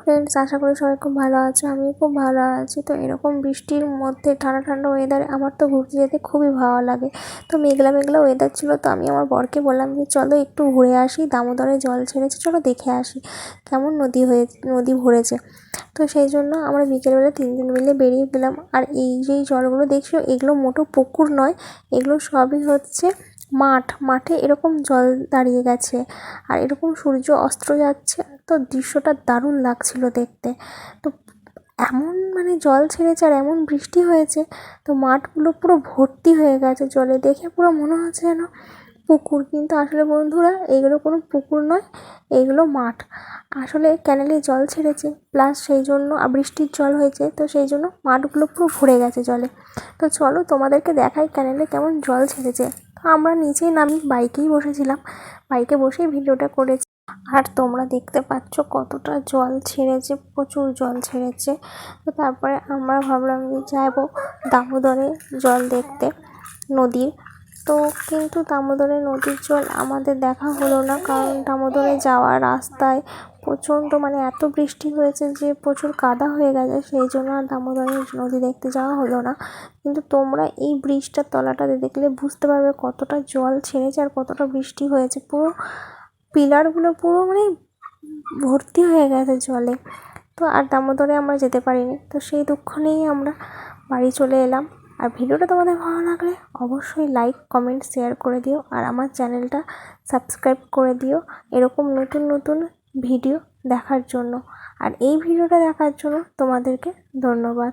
Friends, আশা করি সবাই খুব ভালো আছো। আমিও খুব ভালো আছি। তো এরকম বৃষ্টির মধ্যে ঠান্ডা ঠান্ডা ওয়েদারে আমার তো ঘুরতে যেতে খুবই ভালো লাগে। তো মেঘলা মেঘলা ওয়েদার ছিল, তো আমি আমার বরকে বললাম যে চলো একটু ঘুরে আসি, দামোদরে জল ছেড়েছে, চলো দেখে আসি কেমন নদী ভরেছে। তো সেই জন্য আমরা বিকেলবেলা তিনজন মিলে বেরিয়ে গেলাম। আর এই যেই জলগুলো দেখছো, এগুলো মোটো পুকুর নয়, এগুলো সবই হচ্ছে মাঠে এরকম জল দাঁড়িয়ে গেছে আর এরকম সূর্য অস্ত যাচ্ছে। তো দৃশ্যটা দারুণ লাগছিল দেখতে। তো এমন মানে জল ছেড়েছে আর এমন বৃষ্টি হয়েছে, তো মাঠগুলো পুরো ভর্তি হয়ে গেছে জলে। দেখে পুরো মনে হচ্ছে যেন পুকুর, কিন্তু আসলে বন্ধুরা এগুলো কোনো পুকুর নয়, এগুলো মাঠ। আসলে ক্যানেলে জল ছেড়েছে, প্লাস সেই জন্য বৃষ্টির জল হয়েছে, তো সেই জন্য মাঠগুলো পুরো ভরে গেছে জলে। তো চলো তোমাদেরকে দেখাই ক্যানেলে কেমন জল ছেড়েছে। তো আমরা নিচেই নামি বাইকেই বসেছিলাম, বাইকে বসেই ভিডিওটা করেছি। আর তোমরা দেখতে পাচ্ছ কতটা জল ছেড়েছে, প্রচুর জল ছেড়েছে। তো তারপরে আমরা ভাবলাম যে যাবো দামোদরে জল দেখতে, নদীর। তো কিন্তু দামোদরে নদীর জল আমাদের দেখা হলো না, কারণ দামোদরে যাওয়ার রাস্তায় প্রচণ্ড মানে এত বৃষ্টি হয়েছে যে প্রচুর কাদা হয়ে গেছে, সেই জন্য আর দামোদরে নদী দেখতে যাওয়া হলো না। কিন্তু তোমরা এই ব্রিজটার তলাটাতে দেখলে বুঝতে পারবে কতটা জল ছেড়েছে আর কতটা বৃষ্টি হয়েছে। পুরো পিলারগুলো পুরো মানে ভর্তি হয়ে গেছে জলে। তো আর দামোদরে আমরা যেতে পারিনি, তো সেই দুঃখ নিয়েই আমরা বাড়ি চলে এলাম। আর ভিডিওটা তোমাদের ভালো লাগলে অবশ্যই লাইক কমেন্ট শেয়ার করে দিও, আর আমার চ্যানেলটা সাবস্ক্রাইব করে দিও এরকম নতুন নতুন ভিডিও দেখার জন্য। আর এই ভিডিওটা দেখার জন্য তোমাদেরকে ধন্যবাদ।